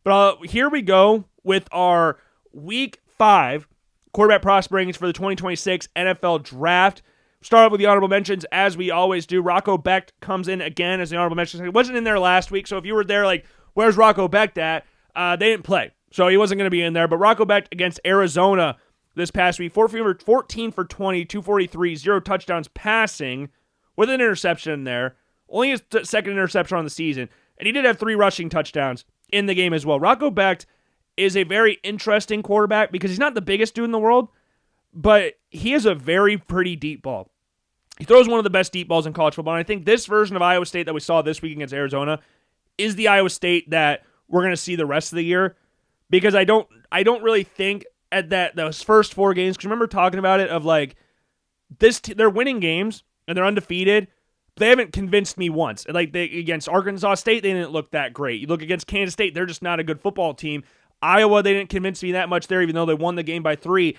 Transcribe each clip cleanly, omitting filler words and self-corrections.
But here we go with our Week 5 quarterback prospects for the 2026 NFL Draft. Start off with the honorable mentions, as we always do. Rocco Becht comes in again as the honorable mention. He wasn't in there last week, so if you were there like, where's Rocco Becht at? They didn't play, so he wasn't going to be in there. But Rocco Becht against Arizona this past week, 14 for 20, 243, 0 touchdowns passing, with an interception in there. Only his second interception on the season. And he did have 3 rushing touchdowns in the game as well. Rocco Becht is a very interesting quarterback because he's not the biggest dude in the world, but he has a very pretty deep ball. He throws one of the best deep balls in college football, and I think this version of Iowa State that we saw this week against Arizona is the Iowa State that we're going to see the rest of the year, because I don't really think at those first 4 games, because remember talking about it of like this, they're winning games and they're undefeated. They haven't convinced me once. Like against Arkansas State, they didn't look that great. You look against Kansas State, they're just not a good football team. Iowa, they didn't convince me that much there, even though they won the game by 3.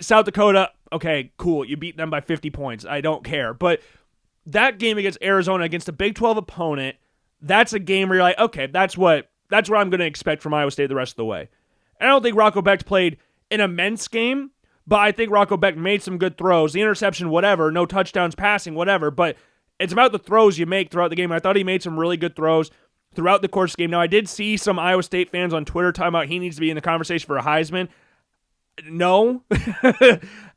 South Dakota, okay, cool. You beat them by 50 points. I don't care. But that game against Arizona, against a Big 12 opponent, that's a game where you're like, okay, that's what I'm going to expect from Iowa State the rest of the way. And I don't think Rocco Becht played an immense game, but I think Rocco Becht made some good throws. The interception, whatever, no touchdowns passing, whatever, but it's about the throws you make throughout the game. I thought he made some really good throws throughout the course of the game. Now, I did see some Iowa State fans on Twitter talking about he needs to be in the conversation for a Heisman. No.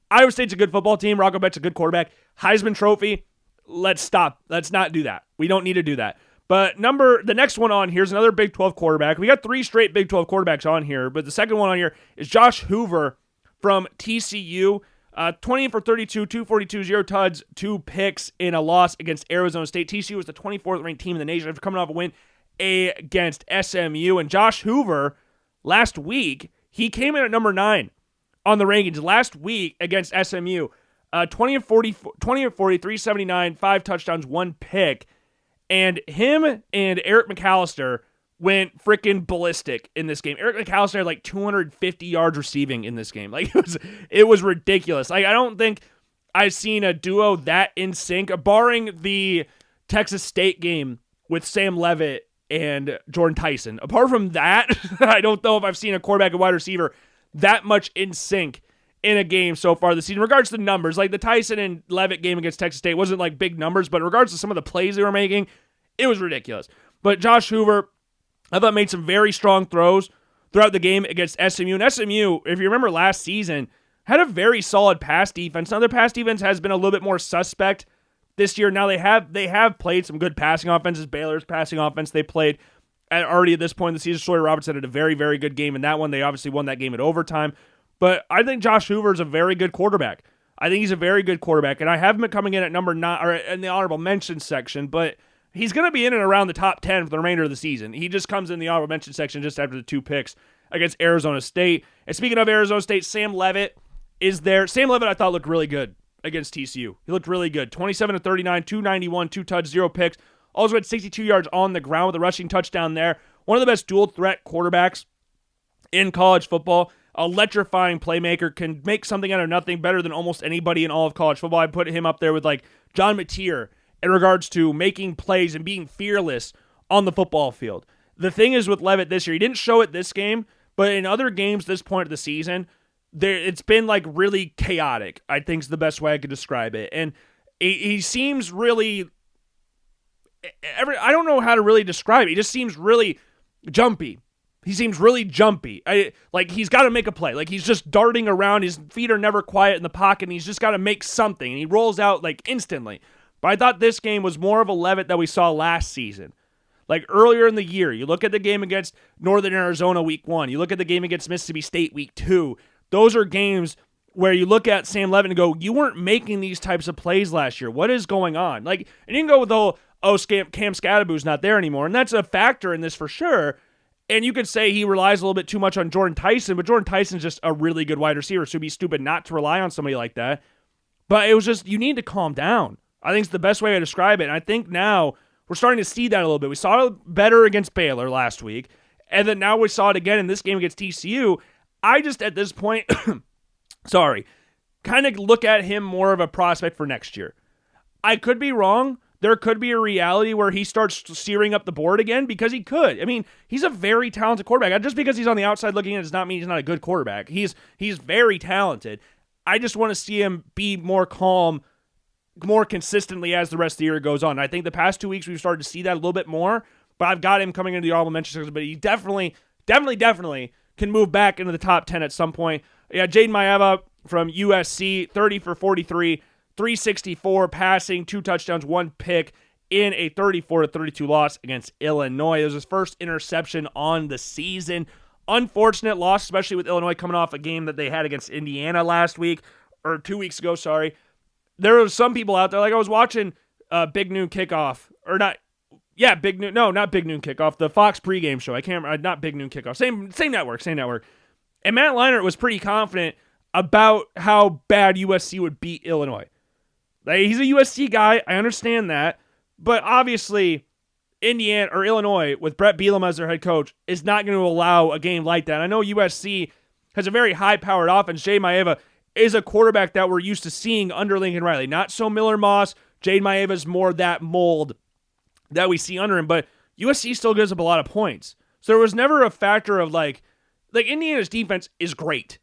Iowa State's a good football team. Rocco Becht's a good quarterback. Heisman Trophy, let's stop. Let's not do that. We don't need to do that. But the next one on here is another Big 12 quarterback. We got 3 straight Big 12 quarterbacks on here, but the second one on here is Josh Hoover from TCU. 20 for 32, 242, 0 tuds, 2 picks in a loss against Arizona State. TCU was the 24th ranked team in the nation after coming off a win against SMU. And Josh Hoover, last week, he came in at number 9 on the rankings. Last week against SMU, 20 of 40, 379, 5 touchdowns, 1 pick. And him and Eric McAllister went freaking ballistic in this game. Eric McAllister had like 250 yards receiving in this game. Like it was ridiculous. Like I don't think I've seen a duo that in sync, barring the Texas State game with Sam Leavitt and Jordan Tyson. Apart from that, I don't know if I've seen a quarterback and wide receiver that much in sync in a game so far this season. In regards to numbers, like the Tyson and Leavitt game against Texas State wasn't like big numbers, but in regards to some of the plays they were making, it was ridiculous. But Josh Hoover, I thought, made some very strong throws throughout the game against SMU. And SMU, if you remember last season, had a very solid pass defense. Now their pass defense has been a little bit more suspect this year. Now they have played some good passing offenses. Baylor's passing offense they played already at this point in the season. Sawyer Robertson had a very, very good game in that one. They obviously won that game at overtime. But I think Josh Hoover is a very good quarterback. I think he's a very good quarterback. And I have him coming in at number 9, or in the honorable mention section, but he's going to be in and around the top 10 for the remainder of the season. He just comes in the honorable mention section just after the 2 picks against Arizona State. And speaking of Arizona State, Sam Leavitt is there. Sam Leavitt, I thought, looked really good against TCU. He looked really good. 27 of 39, 291, 2 touchdowns, 0 picks. Also had 62 yards on the ground with a rushing touchdown there. One of the best dual threat quarterbacks in college football. Electrifying playmaker, can make something out of nothing better than almost anybody in all of college football. I put him up there with like John Mateer in regards to making plays and being fearless on the football field. The thing is with Leavitt this year, he didn't show it this game, but in other games this point of the season, it's been like really chaotic, I think is the best way I could describe it. And he seems really, I don't know how to really describe it. He just seems really jumpy. He seems really jumpy. Like he's got to make a play. Like he's just darting around. His feet are never quiet in the pocket, and he's just got to make something. And he rolls out like instantly. But I thought this game was more of a Leavitt that we saw last season. Like earlier in the year, you look at the game against Northern Arizona week 1. You look at the game against Mississippi State week 2. Those are games where you look at Sam Leavitt and go, you weren't making these types of plays last year. What is going on? Like, and you can go with the whole, Cam Scadaboo's not there anymore. And that's a factor in this for sure. And you could say he relies a little bit too much on Jordan Tyson, but Jordan Tyson's just a really good wide receiver, so it'd be stupid not to rely on somebody like that. But it was just, you need to calm down. I think it's the best way to describe it. And I think now we're starting to see that a little bit. We saw it better against Baylor last week, and then now we saw it again in this game against TCU. I just, at this point, kind of look at him more of a prospect for next year. I could be wrong, there could be a reality where he starts searing up the board again, because he could. I mean, he's a very talented quarterback. Just because he's on the outside looking in does not mean he's not a good quarterback. He's very talented. I just want to see him be more calm, more consistently as the rest of the year goes on. I think the past 2 weeks we've started to see that a little bit more, but I've got him coming into the honorable mention section, but he definitely can move back into the top 10 at some point. Yeah, Jaden Maeva from USC, 30 for 43, 364 passing, 2 touchdowns, 1 pick in a 34-32 loss against Illinois. It was his first interception on the season. Unfortunate loss, especially with Illinois coming off a game that they had against Indiana last week, or 2 weeks ago, sorry. There were some people out there, like I was watching Big Noon Kickoff, or not, yeah, Big Noon, no, not Big Noon Kickoff, the Fox pregame show. I can't remember, not Big Noon Kickoff, same network. And Matt Leinart was pretty confident about how bad USC would beat Illinois. Like, he's a USC guy, I understand that, but obviously Indiana or Illinois with Brett Bielema as their head coach is not going to allow a game like that. I know USC has a very high-powered offense. Jay Maeva is a quarterback that we're used to seeing under Lincoln Riley. Not so Miller Moss. Jade Maeva is more that mold that we see under him, but USC still gives up a lot of points. So there was never a factor of like Indiana's defense is great.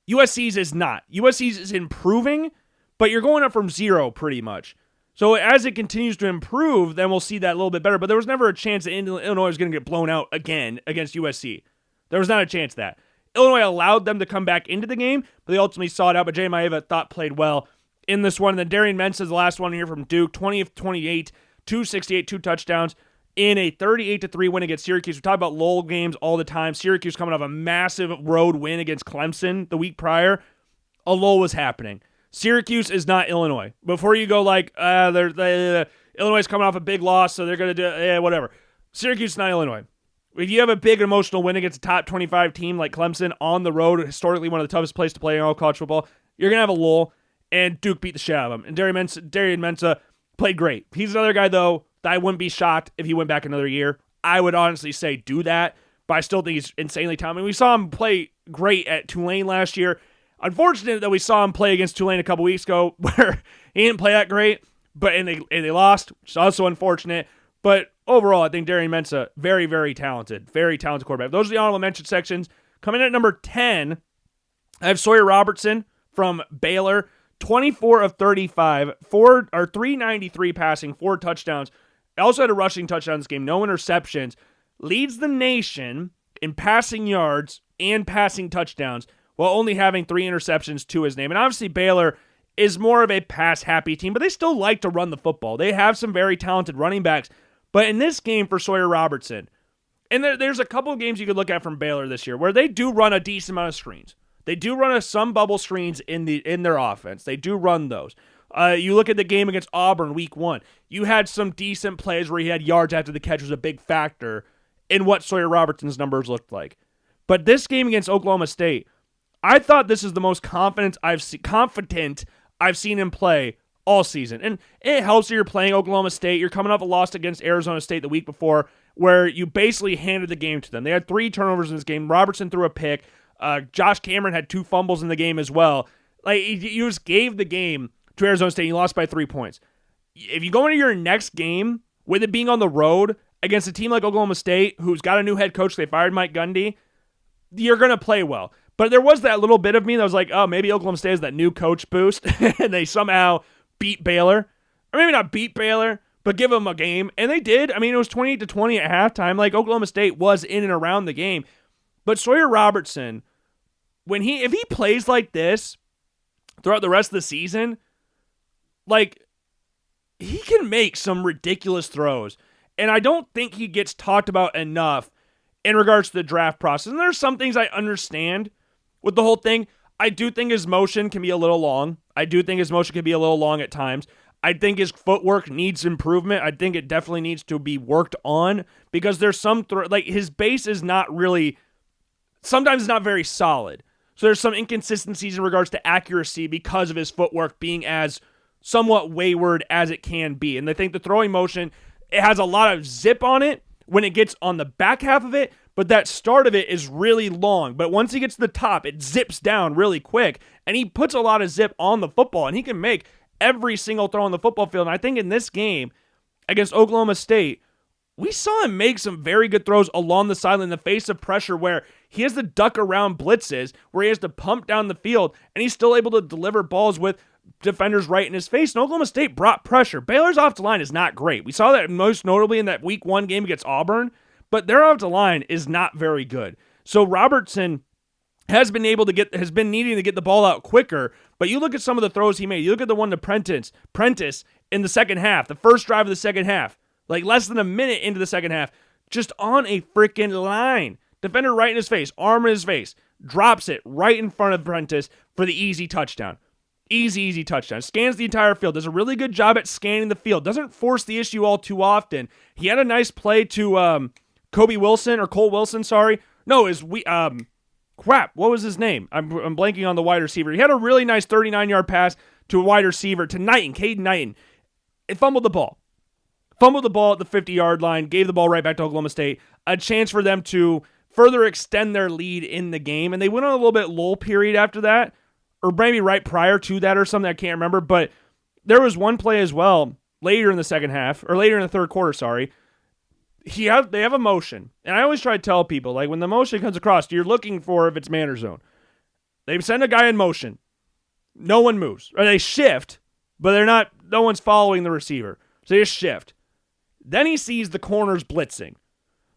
USC's is not. USC's is improving, but you're going up from 0 pretty much. So as it continues to improve, then we'll see that a little bit better. But there was never a chance that Illinois was going to get blown out again against USC. There was not a chance of that. Illinois allowed them to come back into the game, but they ultimately saw it out. But Jay Maeva thought played well in this one. And then Darian Mensah is the last one here from Duke, 20 of 28, 268, 2 touchdowns in a 38-3 win against Syracuse. We talk about lull games all the time. Syracuse coming off a massive road win against Clemson the week prior. A lull was happening. Syracuse is not Illinois. Before you go like, Illinois is coming off a big loss, so they're going to do, whatever. Syracuse is not Illinois. If you have a big emotional win against a top 25 team like Clemson on the road, historically one of the toughest places to play in all college football, you're going to have a lull, and Duke beat the shit out of them. And Darian Mensah played great. He's another guy, though, that I wouldn't be shocked if he went back another year. I would honestly say do that, but I still think he's insanely talented. We saw him play great at Tulane last year. Unfortunate that we saw him play against Tulane a couple weeks ago where he didn't play that great, but and they lost, which is also unfortunate. But overall, I think Darian Mensah, very, very talented quarterback. Those are the honorable mention sections. Coming in at number 10, I have Sawyer Robertson from Baylor, 24 of 35, 393 passing, 4 touchdowns. Also had a rushing touchdown this game, no interceptions. Leads the nation in passing yards and passing touchdowns, while only having 3 interceptions to his name. And obviously Baylor is more of a pass-happy team, but they still like to run the football. They have some very talented running backs. But in this game for Sawyer Robertson, and there's a couple of games you could look at from Baylor this year where they do run a decent amount of screens. They do run some bubble screens in their offense. They do run those. You look at the game against Auburn week 1. You had some decent plays where he had yards after the catch was a big factor in what Sawyer Robertson's numbers looked like. But this game against Oklahoma State, I thought this is the most confident I've seen him play all season. And it helps that you're playing Oklahoma State. You're coming off a loss against Arizona State the week before where you basically handed the game to them. They had 3 turnovers in this game. Robertson threw a pick. Josh Cameron had 2 fumbles in the game as well. Like, you just gave the game to Arizona State and you lost by 3 points. If you go into your next game with it being on the road against a team like Oklahoma State who's got a new head coach, they fired Mike Gundy, you're going to play well. But there was that little bit of me that was like, oh, maybe Oklahoma State has that new coach boost, and they somehow beat Baylor. Or maybe not beat Baylor, but give them a game. And they did. I mean, it was 28-20 at halftime. Like, Oklahoma State was in and around the game. But Sawyer Robertson, if he plays like this throughout the rest of the season, like, he can make some ridiculous throws. And I don't think he gets talked about enough in regards to the draft process. And there's some things I understand with the whole thing. I do think his motion can be a little long. at times. I think his footwork needs improvement. I think it definitely needs to be worked on because there's some, his base is not really, sometimes it's not very solid. So there's some inconsistencies in regards to accuracy because of his footwork being as somewhat wayward as it can be. And I think the throwing motion, it has a lot of zip on it when it gets on the back half of it, but that start of it is really long. But once he gets to the top, it zips down really quick, and he puts a lot of zip on the football, and he can make every single throw on the football field. And I think in this game, against Oklahoma State, we saw him make some very good throws along the sideline in the face of pressure where he has to duck around blitzes, where he has to pump down the field, and he's still able to deliver balls with defenders right in his face. And Oklahoma State brought pressure. Baylor's offensive line is not great. We saw that most notably in that week 1 game against Auburn, but their offensive line is not very good. So Robertson has been needing to get the ball out quicker, but you look at some of the throws he made. You look at the one to Prentice in the second half, the first drive of the second half, like less than a minute into the second half, just on a freaking line. Defender right in his face, arm in his face, drops it right in front of Prentice for the easy touchdown. Easy touchdown. Scans the entire field. Does a really good job at scanning the field. Doesn't force the issue all too often. He had a nice play to Cole Wilson, sorry. No, what was his name? I'm blanking on the wide receiver. He had a really nice 39-yard pass to a wide receiver, to Caden Knighton. It fumbled the ball. Fumbled the ball at the 50-yard line, gave the ball right back to Oklahoma State. A chance for them to further extend their lead in the game. And they went on a little bit lull period after that, or maybe right prior to that or something. I can't remember. But there was one play as well later in the second half, or later in the third quarter, sorry. They have a motion. And I always try to tell people, like, when the motion comes across, you're looking for if it's man or zone. They send a guy in motion. No one moves. Or they shift, but no one's following the receiver. So they just shift. Then he sees the corners blitzing.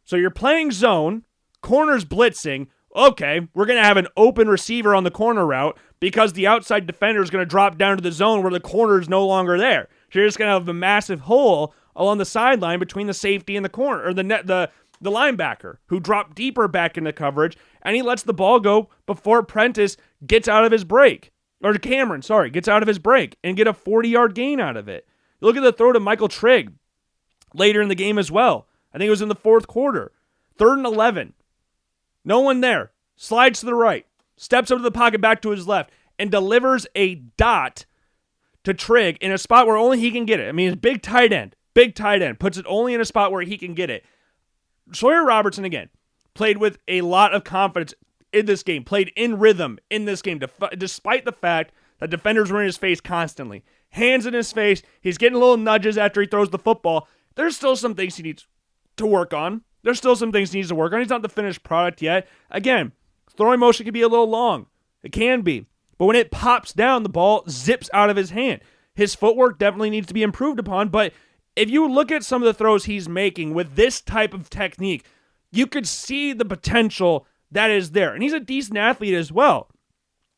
So you're playing zone, corners blitzing. Okay, we're going to have an open receiver on the corner route because the outside defender is going to drop down to the zone where the corner is no longer there. So you're just going to have a massive hole along the sideline between the safety and the corner, or the linebacker, who dropped deeper back into coverage, and he lets the ball go before Prentice gets out of his break. Or Cameron, gets out of his break and get a 40-yard gain out of it. Look at the throw to Michael Trigg later in the game as well. I think it was in the fourth quarter. 3rd and 11. No one there. Slides to the right. Steps up to the pocket back to his left and delivers a dot to Trigg in a spot where only he can get it. I mean, it's big tight end. Puts it only in a spot where he can get it. Sawyer Robertson, again, played with a lot of confidence in this game. Played in rhythm in this game, despite the fact that defenders were in his face constantly. Hands in his face. He's getting little nudges after he throws the football. There's still some things he needs to work on. He's not the finished product yet. Again, throwing motion can be a little long. It can be. But when it pops down, the ball zips out of his hand. His footwork definitely needs to be improved upon, but if you look at some of the throws he's making with this type of technique, you could see the potential that is there. And he's a decent athlete as well.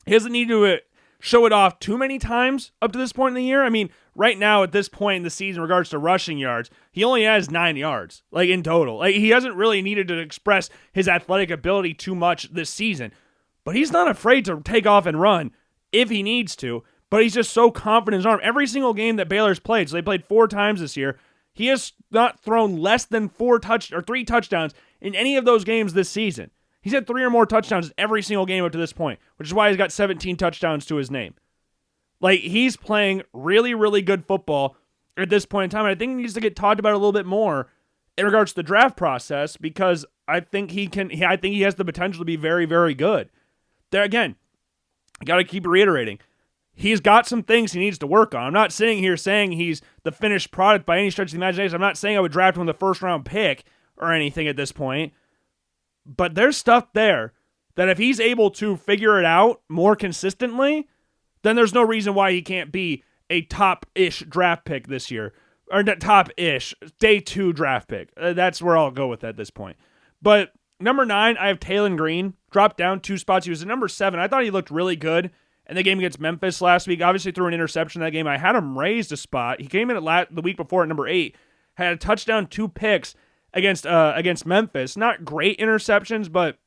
He doesn't need to show it off too many times up to this point in the year. I mean, right now at this point in the season, in regards to rushing yards, he only has 9 yards, like in total. Like, he hasn't really needed to express his athletic ability too much this season. But he's not afraid to take off and run if he needs to. But he's just so confident in his arm. Every single game that Baylor's played, so they played 4 times this year, he has not thrown less than 3 touchdowns in any of those games this season. He's had 3 or more touchdowns every single game up to this point, which is why he's got 17 touchdowns to his name. Like, he's playing really, really good football at this point in time. And I think he needs to get talked about a little bit more in regards to the draft process, because I think he has the potential to be very, very good. There again, I got to keep reiterating. He's got some things he needs to work on. I'm not sitting here saying he's the finished product by any stretch of the imagination. I'm not saying I would draft him with a first-round pick or anything at this point. But there's stuff there that if he's able to figure it out more consistently, then there's no reason why he can't be a top-ish draft pick this year. Or top-ish, day 2 draft pick. That's where I'll go with at this point. But number 9, I have Taylon Green. Dropped down 2 spots. He was at number 7. I thought he looked really good in the game against Memphis last week. Obviously threw an interception in that game. I had him raised a spot. He came in the week before at number 8. Had a touchdown, 2 picks against Memphis. Not great interceptions, but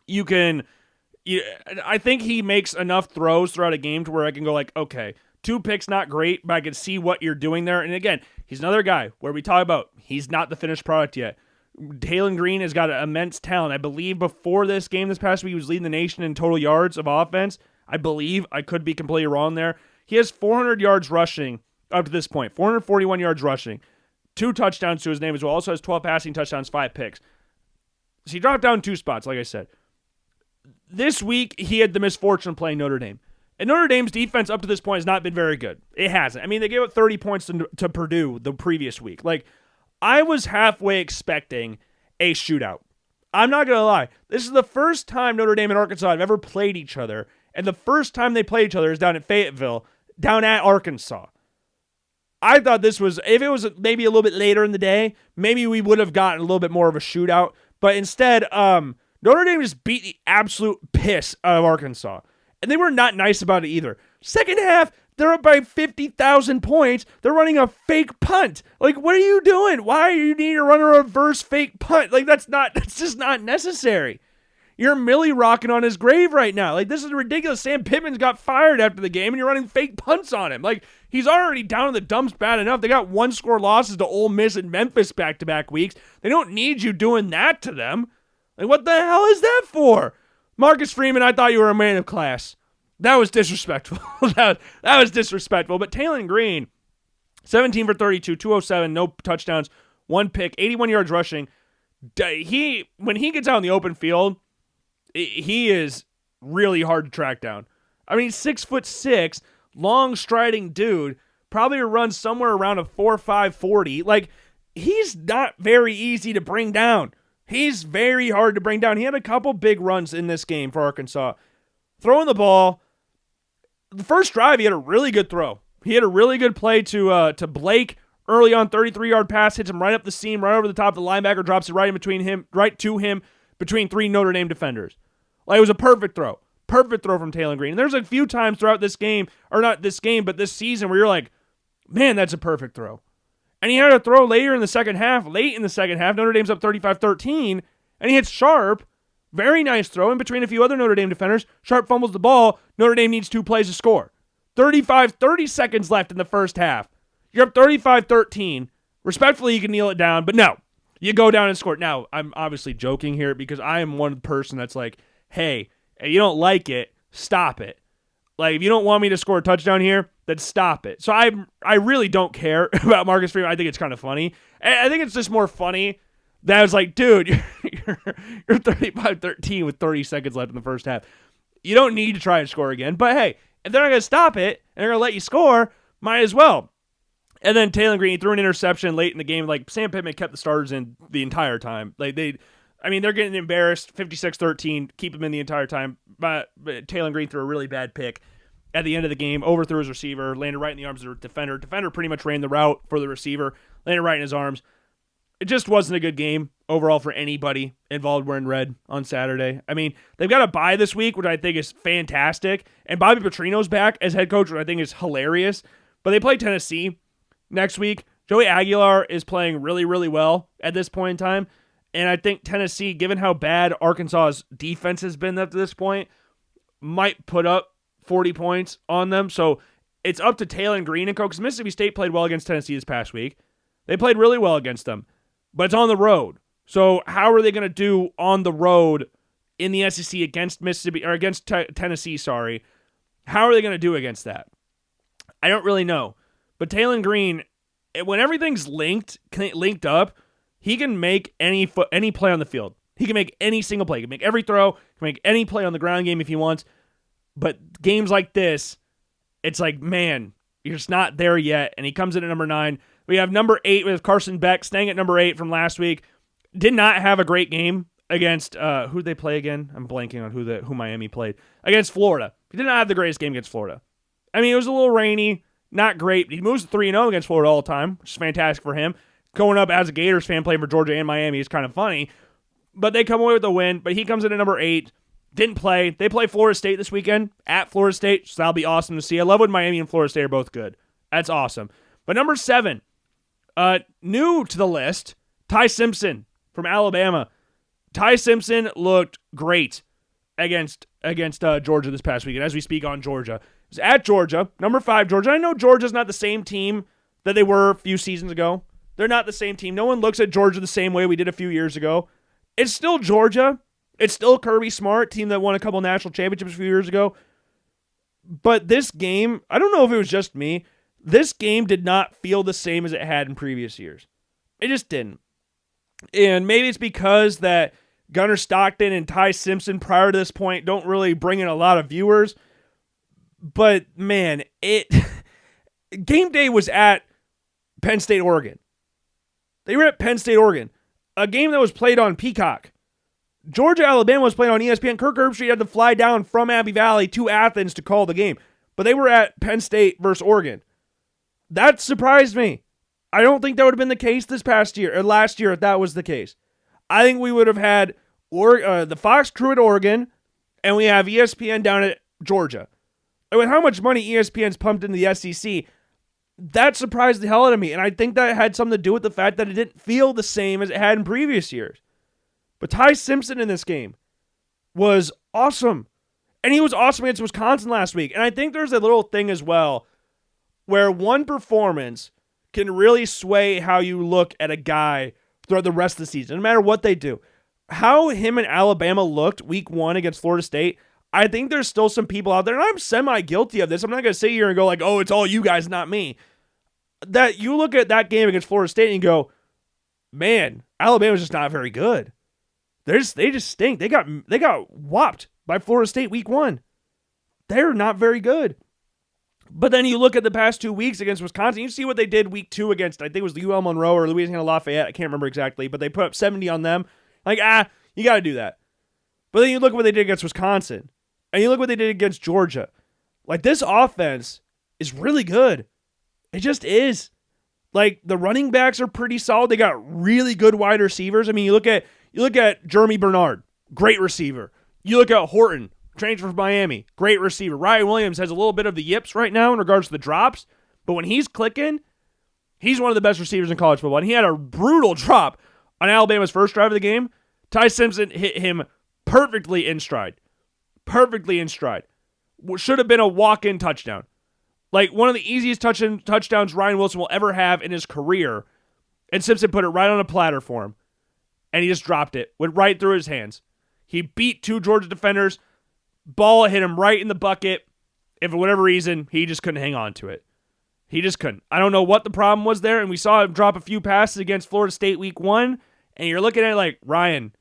I think he makes enough throws throughout a game to where I can go like, okay, 2 picks, not great, but I can see what you're doing there. And again, he's another guy where we talk about he's not the finished product yet. Taylon Green has got an immense talent. I believe before this game this past week, he was leading the nation in total yards of offense. I believe. I could be completely wrong there. He has 400 yards rushing up to this point. 441 yards rushing. 2 touchdowns to his name as well. Also has 12 passing touchdowns, 5 picks. So he dropped down 2 spots, like I said. This week, he had the misfortune of playing Notre Dame. And Notre Dame's defense up to this point has not been very good. It hasn't. I mean, they gave up 30 points to Purdue the previous week. Like, I was halfway expecting a shootout. I'm not going to lie. This is the first time Notre Dame and Arkansas have ever played each other, and the first time they played each other is down at Fayetteville, down at Arkansas. I thought this was, if it was maybe a little bit later in the day, maybe we would have gotten a little bit more of a shootout. But instead, Notre Dame just beat the absolute piss out of Arkansas. And they were not nice about it either. Second half, they're up by 50,000 points. They're running a fake punt. Like, what are you doing? Why do you need to run a reverse fake punt? Like, that's just not necessary. You're Millie rocking on his grave right now. Like, this is ridiculous. Sam Pittman's got fired after the game, and you're running fake punts on him. Like, he's already down in the dumps bad enough. They got 1-score losses to Ole Miss and Memphis back-to-back weeks. They don't need you doing that to them. Like, what the hell is that for? Marcus Freeman, I thought you were a man of class. That was disrespectful. that was disrespectful. But Taylon Green, 17 for 32, 207, no touchdowns, 1 pick, 81 yards rushing. When he gets out in the open field, he is really hard to track down. I mean, 6'6", long striding dude, probably runs somewhere around a 4.5 40. Like, he's not very easy to bring down. He's very hard to bring down. He had a couple big runs in this game for Arkansas. Throwing the ball, the first drive, he had a really good throw. He had a really good play to Blake early on, 33-yard pass, hits him right up the seam, right over the top. The linebacker drops it right to him, between 3 Notre Dame defenders. Like, it was a perfect throw. Perfect throw from Taylon Green. And there's a few times throughout this game, or not this game, but this season, where you're like, man, that's a perfect throw. And he had a throw late in the second half. Notre Dame's up 35-13, and he hits Sharp. Very nice throw in between a few other Notre Dame defenders. Sharp fumbles the ball. Notre Dame needs 2 plays to score. 30 seconds left in the first half. You're up 35-13. Respectfully, you can kneel it down, but no. You go down and score. Now, I'm obviously joking here because I am one person that's like, hey, if you don't like it, stop it. Like, if you don't want me to score a touchdown here, then stop it. So I really don't care about Marcus Freeman. I think it's kind of funny. I think it's just more funny that I was like, dude, you're 35-13 with 30 seconds left in the first half. You don't need to try and score again. But hey, if they're not going to stop it and they're going to let you score, might as well. And then Taylon Green threw an interception late in the game. Like, Sam Pittman kept the starters in the entire time. Like, they're getting embarrassed, 56-13, keep them in the entire time. But Taylon Green threw a really bad pick at the end of the game, overthrew his receiver, landed right in the arms of the defender. Defender pretty much ran the route for the receiver, landed right in his arms. It just wasn't a good game overall for anybody involved wearing red on Saturday. I mean, they've got a bye this week, which I think is fantastic. And Bobby Petrino's back as head coach, which I think is hilarious. But they play Tennessee next week. Joey Aguilar is playing really, really well at this point in time. And I think Tennessee, given how bad Arkansas's defense has been up to this point, might put up 40 points on them. So it's up to Taylon Green and coach. Mississippi State played well against Tennessee this past week. They played really well against them. But it's on the road. So how are they going to do on the road in the SEC against Mississippi, or against Tennessee, sorry. How are they going to do against that? I don't really know. But Taylon Green, when everything's linked up, he can make any play on the field. He can make any single play. He can make every throw. He can make any play on the ground game if he wants. But games like this, it's like, man, you're just not there yet. And he comes in at number 9. We have number 8 with Carson Beck staying at number 8 from last week. Did not have a great game against who'd they play again? I'm blanking on who Miami played. Against Florida. He did not have the greatest game against Florida. I mean, it was a little rainy, not great. He moves to 3-0 against Florida all the time, which is fantastic for him. Going up as a Gators fan playing for Georgia and Miami is kind of funny. But they come away with a win. But he comes in at number 8. Didn't play. They play Florida State this weekend at Florida State, so that'll be awesome to see. I love when Miami and Florida State are both good. That's awesome. But number 7, new to the list, Ty Simpson from Alabama. Ty Simpson looked great against Georgia this past weekend, as we speak on Georgia. It was at Georgia, number 5 Georgia. I know Georgia's not the same team that they were a few seasons ago. They're not the same team. No one looks at Georgia the same way we did a few years ago. It's still Georgia. It's still Kirby Smart, team that won a couple national championships a few years ago. But this game, I don't know if it was just me, this game did not feel the same as it had in previous years. It just didn't. And maybe it's because that Gunnar Stockton and Ty Simpson prior to this point don't really bring in a lot of viewers. But man, game day was at Penn State, Oregon. They were at Penn State, Oregon. A game that was played on Peacock. Georgia, Alabama was played on ESPN. Kirk Herbstreit had to fly down from Abbey Valley to Athens to call the game. But they were at Penn State versus Oregon. That surprised me. I don't think that would have been the case this past year, or last year if that was the case. I think we would have had the Fox crew at Oregon, and we have ESPN down at Georgia. And with how much money ESPN's pumped into the SEC, that surprised the hell out of me. And I think that had something to do with the fact that it didn't feel the same as it had in previous years. But Ty Simpson in this game was awesome. And he was awesome against Wisconsin last week. And I think there's a little thing as well where one performance can really sway how you look at a guy throughout the rest of the season, no matter what they do. How him and Alabama looked week 1 against Florida State, I think there's still some people out there, and I'm semi-guilty of this. I'm not going to sit here and go like, oh, it's all you guys, not me. That you look at that game against Florida State and you go, man, Alabama's just not very good. They just stink. They got whopped by Florida State week 1. They're not very good. But then you look at the past 2 weeks against Wisconsin, you see what they did week 2 against, I think it was the UL Monroe or Louisiana Lafayette. I can't remember exactly, but they put up 70 on them. Like, you got to do that. But then you look at what they did against Wisconsin, and you look what they did against Georgia. Like, this offense is really good. It just is. Like, the running backs are pretty solid. They got really good wide receivers. I mean, you look at Jeremy Bernard, great receiver. You look at Horton, transfer from Miami, great receiver. Ryan Williams has a little bit of the yips right now in regards to the drops, but when he's clicking, he's one of the best receivers in college football. And he had a brutal drop on Alabama's first drive of the game. Ty Simpson hit him perfectly in stride. Perfectly in stride. Should have been a walk-in touchdown. Like, one of the easiest touchdowns Ryan Wilson will ever have in his career. And Simpson put it right on a platter for him. And he just dropped it. Went right through his hands. He beat 2 Georgia defenders. Ball hit him right in the bucket. And for whatever reason, he just couldn't hang on to it. He just couldn't. I don't know what the problem was there. And we saw him drop a few passes against Florida State week 1. And you're looking at it like, Ryan,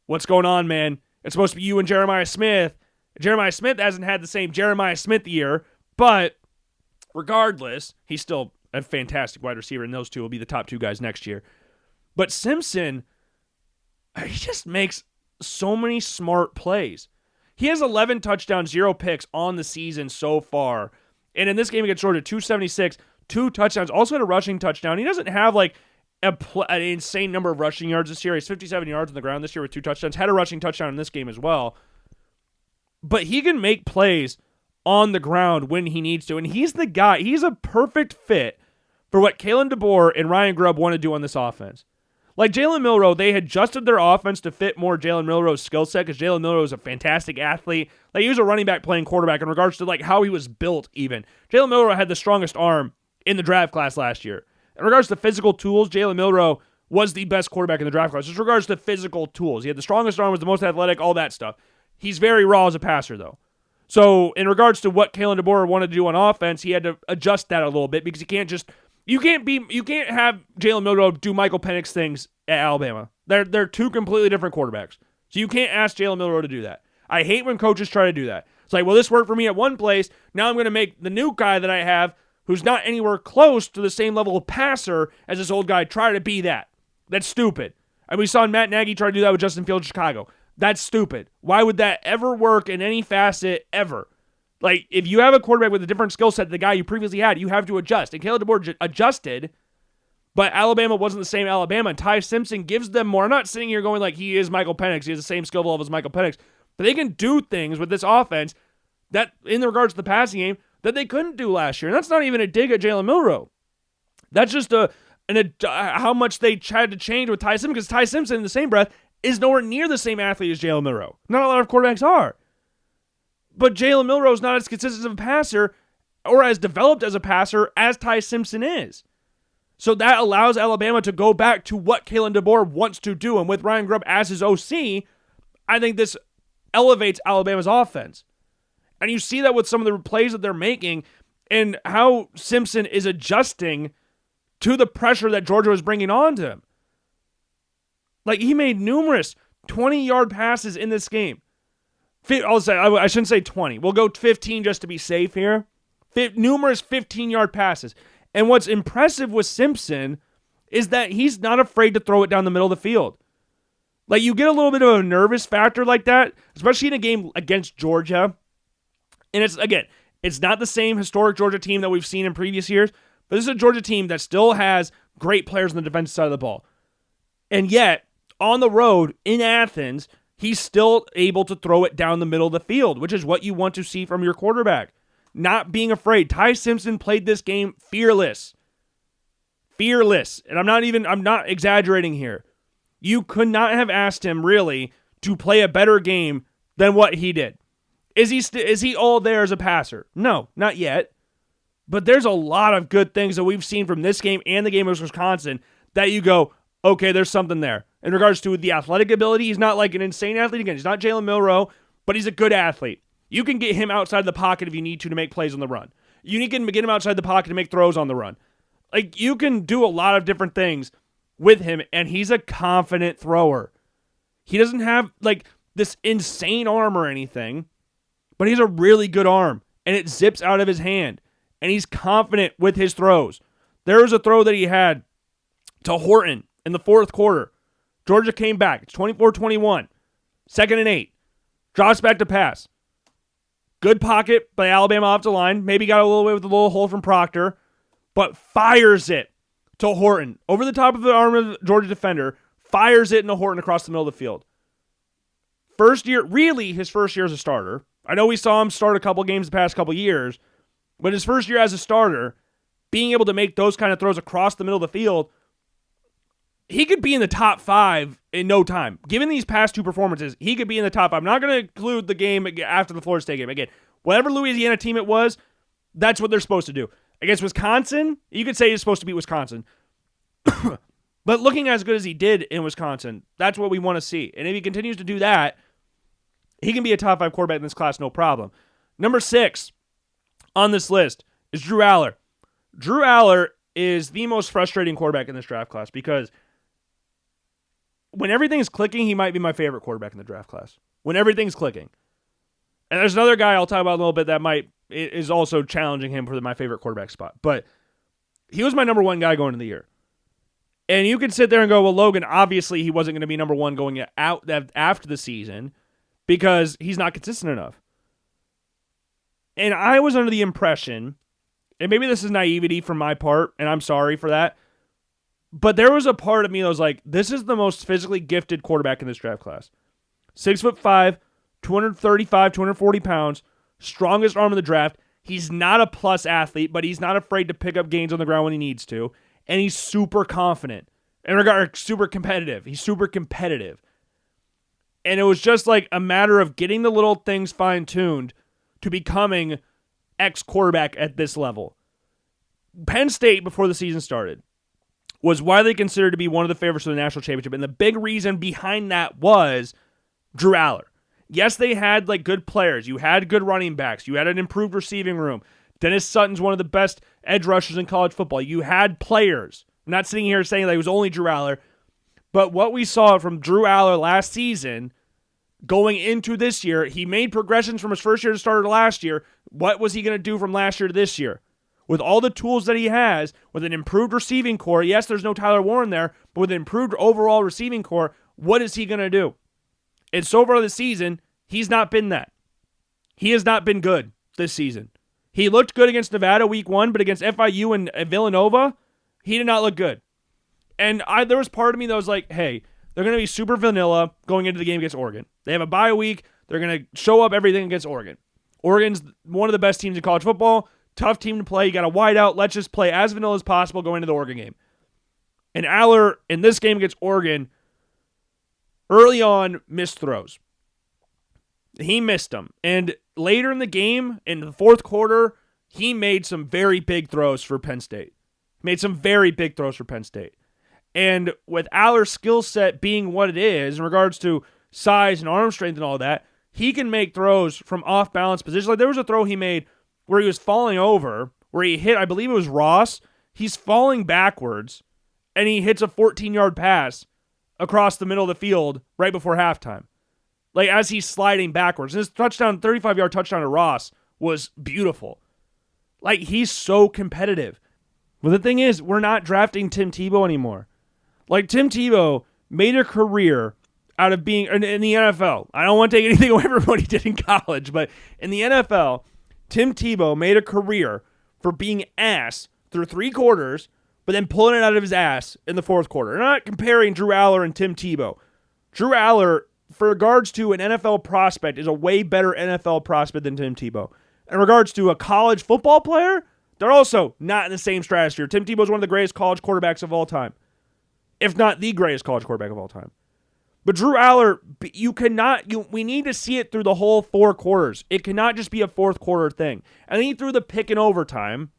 what's going on, man? It's supposed to be you and Jeremiah Smith. Jeremiah Smith hasn't had the same Jeremiah Smith year. But regardless, he's still a fantastic wide receiver. And those two will be the top 2 guys next year. But Simpson, he just makes so many smart plays. He has 11 touchdowns, 0 picks on the season so far. And in this game against Georgia, 276, 2 touchdowns, also had a rushing touchdown. He doesn't have like an insane number of rushing yards this year. He's 57 yards on the ground this year with 2 touchdowns. Had a rushing touchdown in this game as well. But he can make plays on the ground when he needs to. And he's the guy. He's a perfect fit for what Kalen DeBoer and Ryan Grubb want to do on this offense. Like Jalen Milroe, they had adjusted their offense to fit more Jalen Milroe's skill set because Jalen Milroe is a fantastic athlete. Like, he was a running back playing quarterback in regards to like how he was built even. Jalen Milroe had the strongest arm in the draft class last year. In regards to physical tools, Jalen Milroe was the best quarterback in the draft class. Just in regards to physical tools, he had the strongest arm, was the most athletic, all that stuff. He's very raw as a passer, though. So in regards to what Kalen DeBoer wanted to do on offense, he had to adjust that a little bit because you can't have Jalen Milroe do Michael Penix things at Alabama. They're 2 completely different quarterbacks. So you can't ask Jalen Milroe to do that. I hate when coaches try to do that. It's like, well, this worked for me at one place. Now I'm going to make the new guy that I have, who's not anywhere close to the same level of passer as this old guy, try to be that. That's stupid. And we saw Matt Nagy try to do that with Justin Fields in Chicago. That's stupid. Why would that ever work in any facet ever? Like, if you have a quarterback with a different skill set than the guy you previously had, you have to adjust. And Caleb DeBoer adjusted, but Alabama wasn't the same Alabama. And Ty Simpson gives them more. I'm not sitting here going like he is Michael Penix. He has the same skill level as Michael Penix. But they can do things with this offense that, in regards to the passing game, that they couldn't do last year. And that's not even a dig at Jalen Milroe. That's just how much they had to change with Ty Simpson, because Ty Simpson, in the same breath, is nowhere near the same athlete as Jalen Milroe. Not a lot of quarterbacks are. But Jalen Milroe is not as consistent of a passer or as developed as a passer as Ty Simpson is. So that allows Alabama to go back to what Kalen DeBoer wants to do. And with Ryan Grubb as his OC, I think this elevates Alabama's offense. And you see that with some of the plays that they're making and how Simpson is adjusting to the pressure that Georgia was bringing on to him. Like, he made numerous 20-yard passes in this game. I'll say, I shouldn't say 20. We'll go 15 just to be safe here. Numerous 15-yard passes. And what's impressive with Simpson is that he's not afraid to throw it down the middle of the field. Like, you get a little bit of a nervous factor like that, especially in a game against Georgia. And it's not the same historic Georgia team that we've seen in previous years, but this is a Georgia team that still has great players on the defensive side of the ball. And yet, on the road in Athens, he's still able to throw it down the middle of the field, which is what you want to see from your quarterback. Not being afraid. Ty Simpson played this game fearless. Fearless. And I'm not exaggerating here. You could not have asked him, really, to play a better game than what he did. Is he all there as a passer? No, not yet. But there's a lot of good things that we've seen from this game and the game of Wisconsin that you go, okay, there's something there. In regards to the athletic ability, he's not like an insane athlete. Again, he's not Jalen Milroe, but he's a good athlete. You can get him outside the pocket if you need to make plays on the run. You need to get him outside the pocket to make throws on the run. Like, you can do a lot of different things with him, and he's a confident thrower. He doesn't have, like, this insane arm or anything, but he's a really good arm, and it zips out of his hand, and he's confident with his throws. There was a throw that he had to Horton in the fourth quarter. Georgia came back. It's 24-21. 2nd and 8. Drops back to pass. Good pocket by Alabama offensive line. Maybe got a little away with a little hole from Proctor, but fires it to Horton. Over the top of the arm of the Georgia defender, fires it into Horton across the middle of the field. His first year as a starter. I know we saw him start a couple games the past couple years, but his first year as a starter, being able to make those kind of throws across the middle of the field, he could be in the top 5 in no time. Given these past 2 performances, he could be in the top 5. I'm not going to include the game after the Florida State game. Again, whatever Louisiana team it was, that's what they're supposed to do. Against Wisconsin, you could say he's supposed to beat Wisconsin. But looking as good as he did in Wisconsin, that's what we want to see. And if he continues to do that, he can be a top 5 quarterback in this class, no problem. Number 6 on this list is Drew Aller. Drew Aller is the most frustrating quarterback in this draft class because when everything's clicking, he might be my favorite quarterback in the draft class. When everything's clicking. And there's another guy I'll talk about a little bit that is also challenging him for my favorite quarterback spot. But he was my number 1 guy going into the year. And you could sit there and go, well, Logan, obviously he wasn't going to be number 1 going out after the season because he's not consistent enough. And I was under the impression, and maybe this is naivety from my part, and I'm sorry for that, but there was a part of me that was like, this is the most physically gifted quarterback in this draft class. 6'5", 235, 240 pounds, strongest arm in the draft. He's not a plus athlete, but he's not afraid to pick up gains on the ground when he needs to. And he's super confident. Super competitive. He's super competitive. And it was just like a matter of getting the little things fine-tuned to becoming ex-quarterback at this level. Penn State, before the season started, was widely considered to be one of the favorites for the national championship. And the big reason behind that was Drew Aller. Yes, they had like good players. You had good running backs. You had an improved receiving room. Dennis Sutton's one of the best edge rushers in college football. You had players. I'm not sitting here saying that it was only Drew Aller. But what we saw from Drew Aller last season, going into this year, he made progressions from his first year to starter last year. What was he going to do from last year to this year? With all the tools that he has, with an improved receiving core, yes, there's no Tyler Warren there, but with an improved overall receiving core, what is he going to do? And so far this season, he's not been that. He has not been good this season. He looked good against Nevada week 1, but against FIU and Villanova, he did not look good. And there was part of me that was like, hey, they're going to be super vanilla going into the game against Oregon. They have a bye week. They're going to show up everything against Oregon. Oregon's one of the best teams in college football. Tough team to play. You got a wide out. Let's just play as vanilla as possible going into the Oregon game. And Aller, in this game against Oregon, early on, missed throws. He missed them. And later in the game, in the fourth quarter, he made some very big throws for Penn State. And with Aller's skill set being what it is, in regards to size and arm strength and all that, he can make throws from off-balance positions. Like there was a throw he made where he was falling over, where he hit, I believe it was Ross. He's falling backwards, and he hits a 14-yard pass across the middle of the field right before halftime. Like, as he's sliding backwards. And his touchdown, 35-yard touchdown to Ross was beautiful. Like, he's so competitive. Well, the thing is, we're not drafting Tim Tebow anymore. Like, Tim Tebow made a career out of being in the NFL. I don't want to take anything away from what he did in college, but in the NFL, Tim Tebow made a career for being ass through 3 quarters, but then pulling it out of his ass in the 4th quarter. I'm not comparing Drew Aller and Tim Tebow. Drew Aller, for regards to an NFL prospect, is a way better NFL prospect than Tim Tebow. In regards to a college football player, they're also not in the same stratosphere. Tim Tebow is one of the greatest college quarterbacks of all time, if not the greatest college quarterback of all time. But Drew Aller, we need to see it through the whole 4 quarters. It cannot just be a 4th quarter thing. And then he threw the pick in overtime,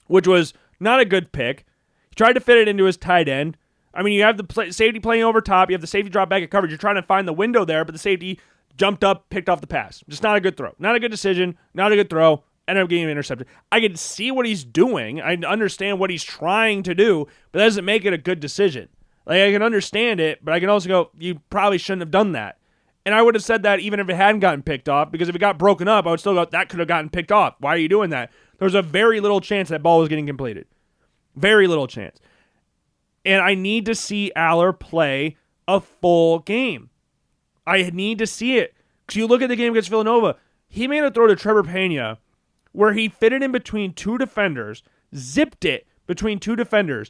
which was not a good pick. He tried to fit it into his tight end. I mean, you have the safety playing over top. You have the safety drop back at coverage. You're trying to find the window there, but the safety jumped up, picked off the pass. Just not a good throw. Not a good decision. Not a good throw. Ended up getting intercepted. I can see what he's doing. I understand what he's trying to do, but that doesn't make it a good decision. Like, I can understand it, but I can also go, you probably shouldn't have done that. And I would have said that even if it hadn't gotten picked off, because if it got broken up, I would still go, that could have gotten picked off. Why are you doing that? There was a very little chance that ball was getting completed. Very little chance. And I need to see Aller play a full game. I need to see it. Because you look at the game against Villanova, he made a throw to Trevor Pena where he fitted in between 2 defenders, zipped it between 2 defenders.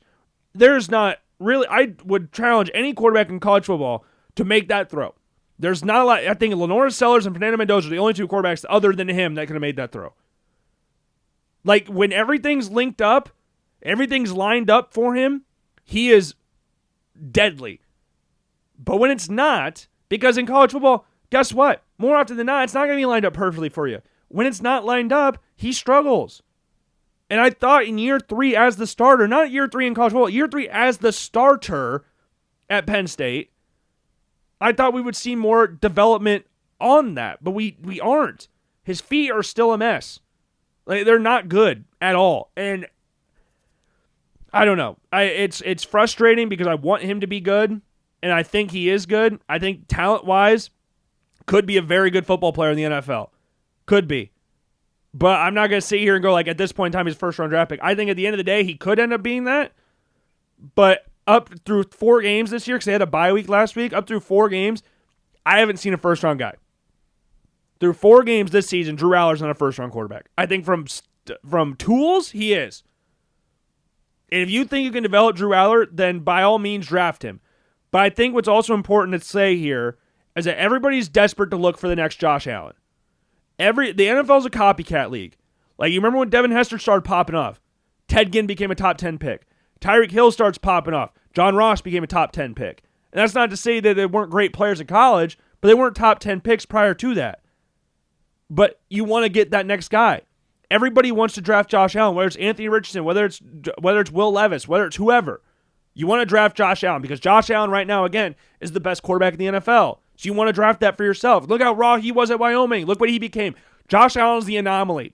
There's not really, I would challenge any quarterback in college football to make that throw. There's not a lot. I think Lenora Sellers and Fernando Mendoza are the only 2 quarterbacks other than him that could have made that throw. Like, when everything's linked up, everything's lined up for him, he is deadly. But when it's not, because in college football, guess what? More often than not, it's not going to be lined up perfectly for you. When it's not lined up, he struggles. And I thought in year 3 as the starter, not year 3 in college football, year 3 as the starter at Penn State, I thought we would see more development on that. But we aren't. His feet are still a mess. Like, they're not good at all. And I don't know. It's frustrating because I want him to be good, and I think he is good. I think talent-wise, could be a very good football player in the NFL. Could be. But I'm not going to sit here and go, like, at this point in time, he's first-round draft pick. I think at the end of the day, he could end up being that. But up through 4 games this year, because they had a bye week last week, up through 4 games, I haven't seen a first-round guy. Through 4 games this season, Drew Aller's not a first-round quarterback. I think from tools, he is. And if you think you can develop Drew Aller, then by all means draft him. But I think what's also important to say here is that everybody's desperate to look for the next Josh Allen. The NFL's a copycat league. Like, you remember when Devin Hester started popping off? Ted Ginn became a top 10 pick. Tyreek Hill starts popping off. John Ross became a top 10 pick. And that's not to say that they weren't great players in college, but they weren't top 10 picks prior to that. But you want to get that next guy. Everybody wants to draft Josh Allen, whether it's Anthony Richardson, whether it's Will Levis, whether it's whoever. You want to draft Josh Allen because Josh Allen right now, again, is the best quarterback in the NFL. So you want to draft that for yourself. Look how raw he was at Wyoming. Look what he became. Josh Allen's the anomaly.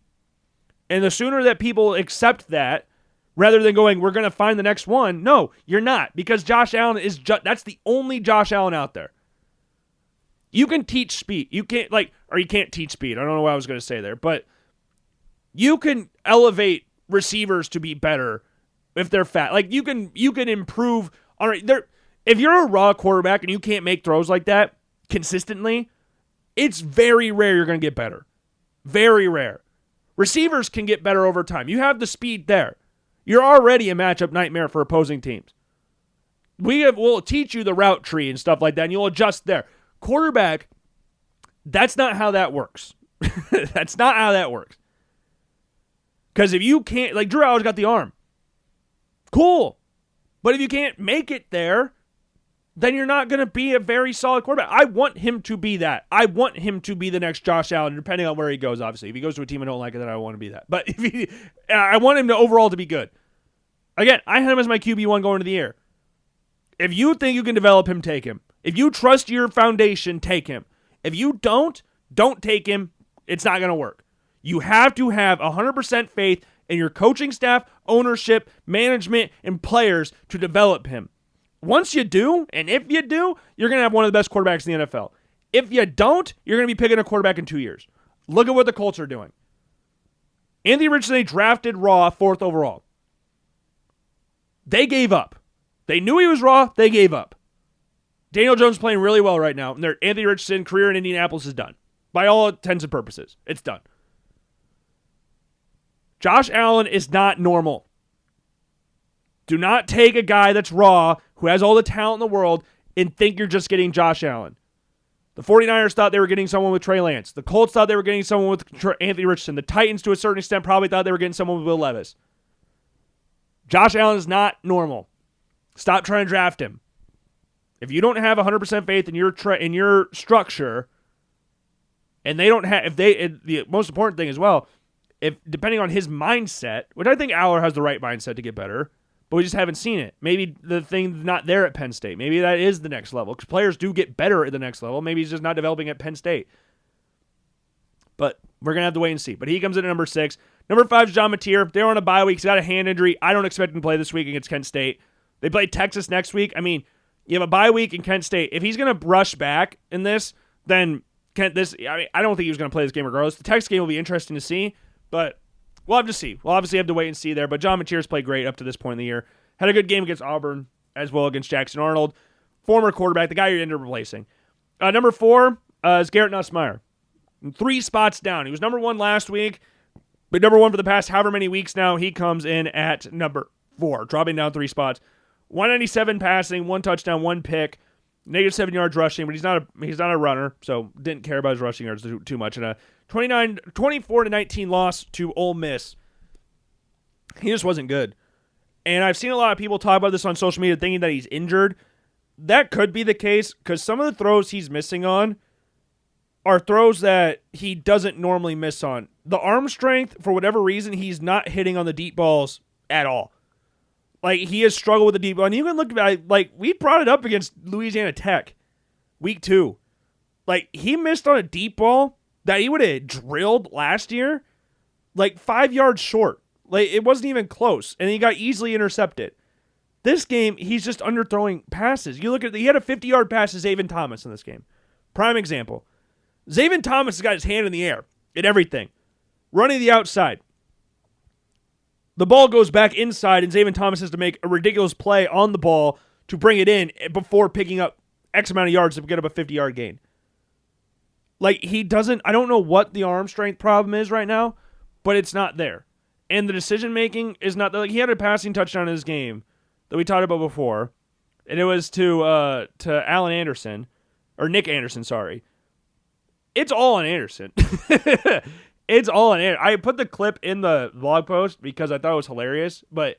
And the sooner that people accept that, rather than going, we're going to find the next one, no, you're not. Because Josh Allen is that's the only Josh Allen out there. You can teach speed. You can't you can't teach speed. I don't know what I was going to say there, but you can elevate receivers to be better if they're fat. Like, you can improve on if you're a raw quarterback and you can't make throws like that consistently, it's very rare you're going to get better. Very rare. Receivers can get better over time. You have the speed there. You're already a matchup nightmare for opposing teams. We'll teach you the route tree and stuff like that, and you'll adjust there. Quarterback, that's not how that works. That's not how that works. Because if you can't, like, Drew Aller's got the arm. Cool. But if you can't make it there, then you're not going to be a very solid quarterback. I want him to be that. I want him to be the next Josh Allen, depending on where he goes, obviously. If he goes to a team I don't like it, then I want to be that. But I want him to overall to be good. Again, I had him as my QB1 going into the year. If you think you can develop him, take him. If you trust your foundation, take him. If you don't take him. It's not going to work. You have to have 100% faith in your coaching staff, ownership, management, and players to develop him. Once you do, and if you do, you're going to have one of the best quarterbacks in the NFL. If you don't, you're going to be picking a quarterback in 2 years. Look at what the Colts are doing. Anthony Richardson, they drafted raw 4th overall. They gave up. They knew he was raw. They gave up. Daniel Jones playing really well right now. And Anthony Richardson career in Indianapolis is done. By all intents and purposes, it's done. Josh Allen is not normal. Do not take a guy that's raw, who has all the talent in the world, and think you're just getting Josh Allen. The 49ers thought they were getting someone with Trey Lance. The Colts thought they were getting someone with Anthony Richardson. The Titans, to a certain extent, probably thought they were getting someone with Will Levis. Josh Allen is not normal. Stop trying to draft him. If you don't have 100% faith in your structure, and they don't have, the most important thing as well, if depending on his mindset, which I think Aller has the right mindset to get better, but we just haven't seen it. Maybe the thing's not there at Penn State. Maybe that is the next level, because players do get better at the next level. Maybe he's just not developing at Penn State. But we're going to have to wait and see. But he comes in at number 6. Number 5 is John Mateer. They're on a bye week. He's got a hand injury. I don't expect him to play this week against Kent State. They play Texas next week. I mean, you have a bye week in Kent State. If he's going to rush back in this, then I don't think he was going to play this game regardless. The Texas game will be interesting to see, but we'll have to see. We'll obviously have to wait and see there. But John Mateer's played great up to this point in the year. Had a good game against Auburn as well against Jackson Arnold. Former quarterback, the guy you ended up replacing. Number 4 is Garrett Nussmeier. 3 spots down. He was number 1 last week, but number 1 for the past however many weeks now. He comes in at number 4, dropping down 3 spots. 197 passing, 1 touchdown, 1 pick, -7 yards rushing, but he's not a runner, so didn't care about his rushing yards too much. And a 24-19 loss to Ole Miss. He just wasn't good. And I've seen a lot of people talk about this on social media thinking that he's injured. That could be the case, because some of the throws he's missing on are throws that he doesn't normally miss on. The arm strength, for whatever reason, he's not hitting on the deep balls at all. Like, he has struggled with the deep ball. And you can look at, like, we brought it up against Louisiana Tech, week 2. Like, he missed on a deep ball that he would have drilled last year, like, 5 yards short. Like, it wasn't even close, and he got easily intercepted. This game, he's just underthrowing passes. You look at, he had a 50-yard pass to Zaven Thomas in this game. Prime example. Zaven Thomas has got his hand in the air at everything. Running the outside. The ball goes back inside, and Zaven Thomas has to make a ridiculous play on the ball to bring it in before picking up X amount of yards to get up a 50-yard gain. Like, he doesn't, I don't know what the arm strength problem is right now, but it's not there. And the decision-making is not there. Like, he had a passing touchdown in his game that we talked about before, and it was to Allen Anderson, or Nick Anderson, sorry. It's all on Anderson. It's all on Anderson. I put the clip in the blog post because I thought it was hilarious, but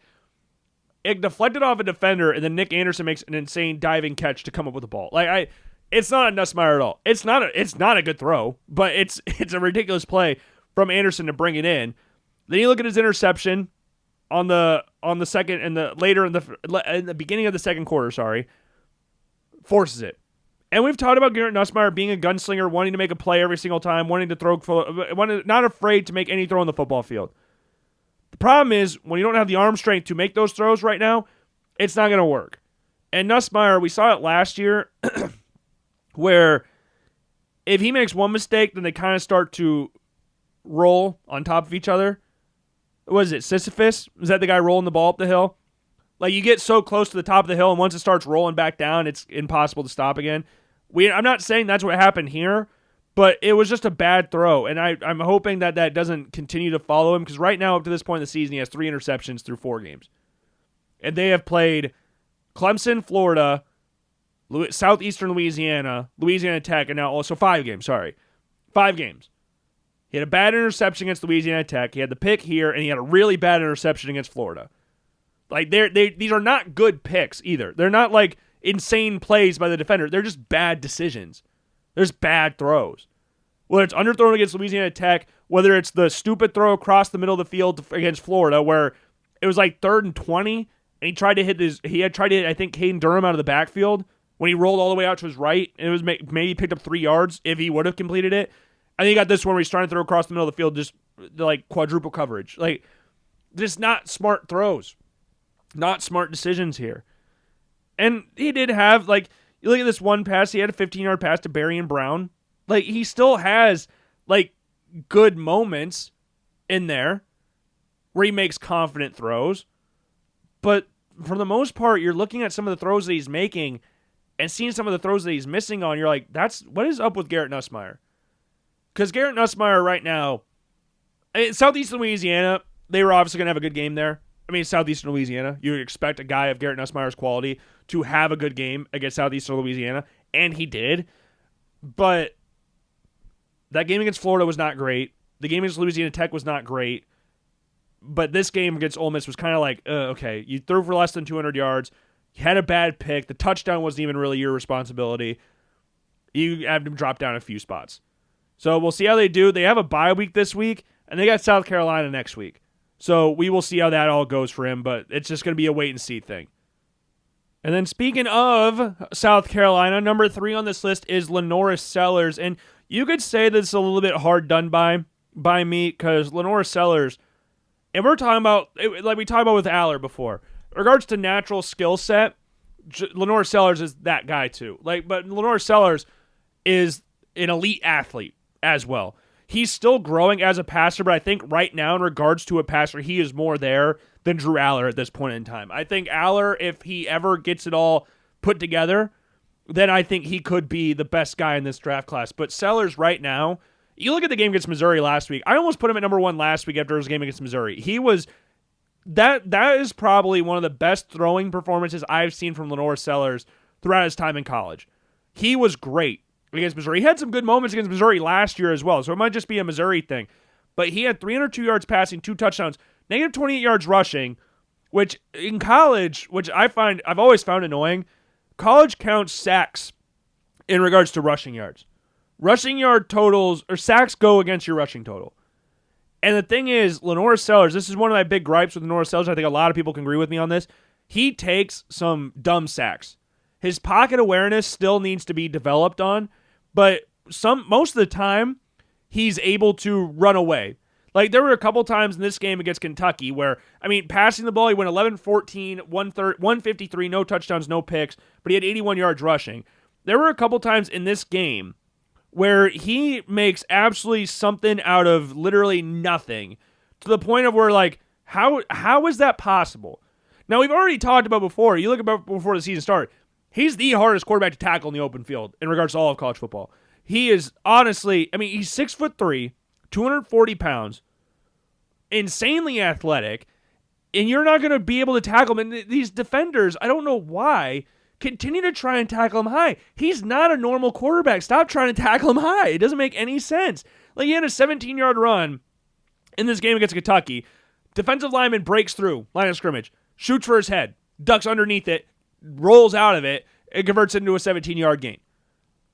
it deflected off a defender, and then Nick Anderson makes an insane diving catch to come up with the ball. Like, it's not a Nussmeier at all. It's not a good throw, but it's a ridiculous play from Anderson to bring it in. Then you look at his interception on the second and the later in the beginning of the second quarter, forces it. And we've talked about Garrett Nussmeier being a gunslinger, wanting to make a play every single time, wanting to throw, not afraid to make any throw on the football field. The problem is, when you don't have the arm strength to make those throws right now, it's not going to work. And Nussmeier, we saw it last year, where if he makes one mistake, then they kind of start to roll on top of each other. What is it, Sisyphus? Is that the guy rolling the ball up the hill? Like, you get so close to the top of the hill, and once it starts rolling back down, it's impossible to stop again. I'm not saying that's what happened here, but it was just a bad throw, and I'm hoping that doesn't continue to follow him, because right now, up to this point in the season, he has 3 interceptions through 4 games. And they have played Clemson, Florida, Southeastern Louisiana, Louisiana Tech, and now also 5 games, 5 games. He had a bad interception against Louisiana Tech, he had the pick here, and he had a really bad interception against Florida. Like, these are not good picks either. They're not like insane plays by the defender. They're just bad decisions. There's bad throws. Whether it's underthrown against Louisiana Tech, whether it's the stupid throw across the middle of the field against Florida, where it was like 3rd and 20, and he tried to hit, I think, Caden Durham out of the backfield when he rolled all the way out to his right, and it was maybe picked up 3 yards if he would have completed it. I think he got this one where he's trying to throw across the middle of the field, just like quadruple coverage. Like, just not smart throws. Not smart decisions here. And he did have, like, You look at this one pass, he had a 15-yard pass to Berrien Brown. Like, he still has, like, good moments in there where he makes confident throws. But for the most part, you're looking at some of the throws that he's making and seeing some of the throws that he's missing on. You're like, what is up with Garrett Nussmeier? Because Garrett Nussmeier right now, Southeastern Louisiana, they were obviously going to have a good game there. I mean, Southeastern Louisiana, you would expect a guy of Garrett Nussmeier's quality to have a good game against Southeastern Louisiana, and he did. But that game against Florida was not great. The game against Louisiana Tech was not great. But this game against Ole Miss was kind of like, okay, you threw for less than 200 yards. You had a bad pick. The touchdown wasn't even really your responsibility. You had them drop down a few spots. So we'll see how they do. They have a bye week this week, and they got South Carolina next week. So we will see how that all goes for him, but it's just going to be a wait-and-see thing. And then speaking of South Carolina, number 3 on this list is Lenoris Sellers. And you could say this is a little bit hard done by me because Lenoris Sellers, and we're talking about, like we talked about with Aller before, in regards to natural skill set, Lenoris Sellers is that guy too. But Lenoris Sellers is an elite athlete as well. He's still growing as a passer, but I think right now in regards to a passer, he is more there than Drew Aller at this point in time. I think Aller, if he ever gets it all put together, then I think he could be the best guy in this draft class. But Sellers right now, you look at the game against Missouri last week. I almost put him at number 1 last week after his game against Missouri. He was that is probably one of the best throwing performances I've seen from Lenoris Sellers throughout his time in college. He was great against Missouri. He had some good moments against Missouri last year as well, so it might just be a Missouri thing. But he had 302 yards passing, 2 touchdowns, negative 28 yards rushing, which in college, which I've always found annoying, college counts sacks in regards to rushing yards. Rushing yard totals, or sacks go against your rushing total. And the thing is, Lenoris Sellers, this is one of my big gripes with Lenoris Sellers. I think a lot of people can agree with me on this. He takes some dumb sacks. His pocket awareness still needs to be developed on, but most of the time, he's able to run away. Like, there were a couple times in this game against Kentucky where, I mean, passing the ball, he went 11-14, 153, no touchdowns, no picks, but he had 81 yards rushing. There were a couple times in this game where he makes absolutely something out of literally nothing to the point of where, like, how is that possible? Now, we've already talked about before, you look about before the season started, he's the hardest quarterback to tackle in the open field in regards to all of college football. He is honestly, I mean, he's 6'3", 240 pounds, insanely athletic, and you're not going to be able to tackle him. And these defenders, I don't know why, continue to try and tackle him high. He's not a normal quarterback. Stop trying to tackle him high. It doesn't make any sense. Like, he had a 17-yard run in this game against Kentucky. Defensive lineman breaks through, line of scrimmage, shoots for his head, ducks underneath it, rolls out of it, and converts it into a 17-yard gain.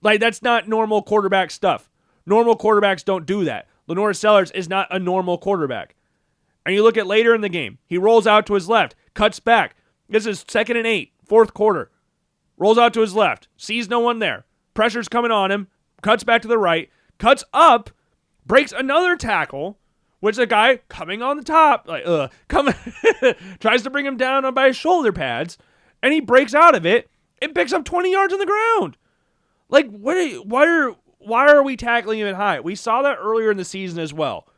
Like, that's not normal quarterback stuff. Normal quarterbacks don't do that. Lenoris Sellers is not a normal quarterback. And you look at later in the game, he rolls out to his left, cuts back. This is 2nd and 8, 4th quarter. Rolls out to his left, sees no one there. Pressure's coming on him, cuts back to the right, cuts up, breaks another tackle, which the guy coming on the top, tries to bring him down by his shoulder pads, and he breaks out of it and picks up 20 yards on the ground. Like, why are we tackling him at high? We saw that earlier in the season as well.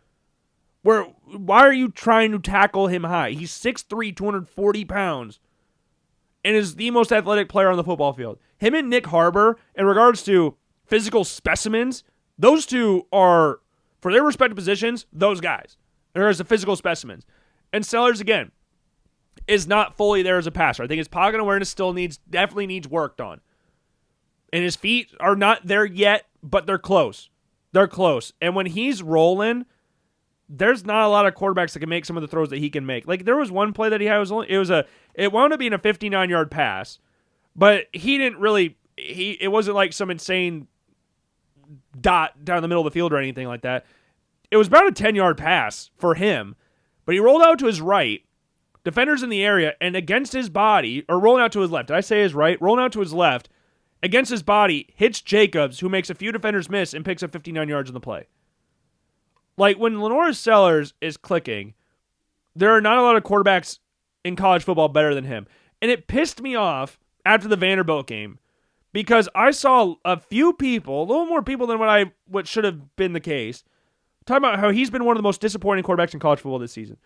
Why are you trying to tackle him high? He's 6'3", 240 pounds, and is the most athletic player on the football field. Him and Nick Harbor, in regards to physical specimens, those two are, for their respective positions, those guys. There is the physical specimens. And Sellers, again, is not fully there as a passer. I think his pocket awareness still definitely needs worked on. And his feet are not there yet, but they're close. They're close. And when he's rolling, there's not a lot of quarterbacks that can make some of the throws that he can make. Like, there was one play that he had, it wound up being a 59-yard pass, but he didn't really, it wasn't like some insane dot down the middle of the field or anything like that. It was about a 10-yard pass for him, but he rolled out to his right, defenders in the area, and against his body, or rolling out to his left, did I say his right? Rolling out to his left, against his body, hits Jacobs, who makes a few defenders miss and picks up 59 yards in the play. Like, when Lenoris Sellers is clicking, there are not a lot of quarterbacks in college football better than him. And it pissed me off after the Vanderbilt game because I saw a few people, a little more people than what should have been the case, talking about how he's been one of the most disappointing quarterbacks in college football this season.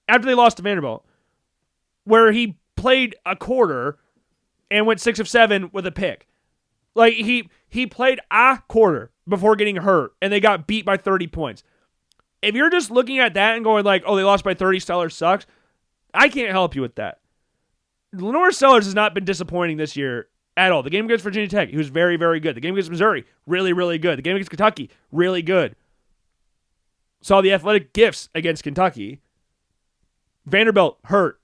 After they lost to Vanderbilt, where he played a quarter and went 6 of 7 with a pick. Like, he played a quarter before getting hurt, and they got beat by 30 points. If you're just looking at that and going like, oh, they lost by 30, Sellers sucks, I can't help you with that. Lenore Sellers has not been disappointing this year at all. The game against Virginia Tech, he was very, very good. The game against Missouri, really, really good. The game against Kentucky, really good. Saw the athletic gifts against Kentucky. Vanderbilt, hurt.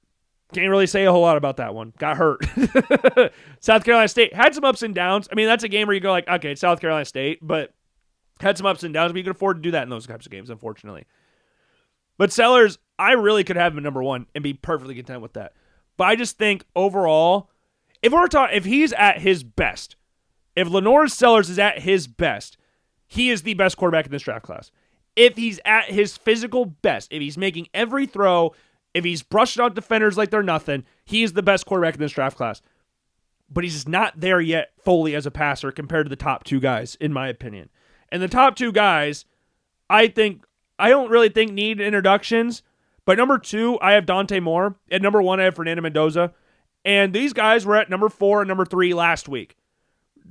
Can't really say a whole lot about that one. Got hurt. South Carolina State had some ups and downs. I mean, that's a game where you go like, okay, it's South Carolina State, but had some ups and downs, but you can afford to do that in those types of games, unfortunately. But Sellers, I really could have him at number 1 and be perfectly content with that. But I just think overall, if he's at his best, if Lenore Sellers is at his best, he is the best quarterback in this draft class. If he's at his physical best, if he's making every throw, if he's brushing out defenders like they're nothing, he is the best quarterback in this draft class. But he's not there yet fully as a passer compared to the top 2 guys, in my opinion. And the top 2 guys, I don't really think need introductions. But number 2, I have Dante Moore. At number 1, I have Fernando Mendoza. And these guys were at number 4 and number 3 last week.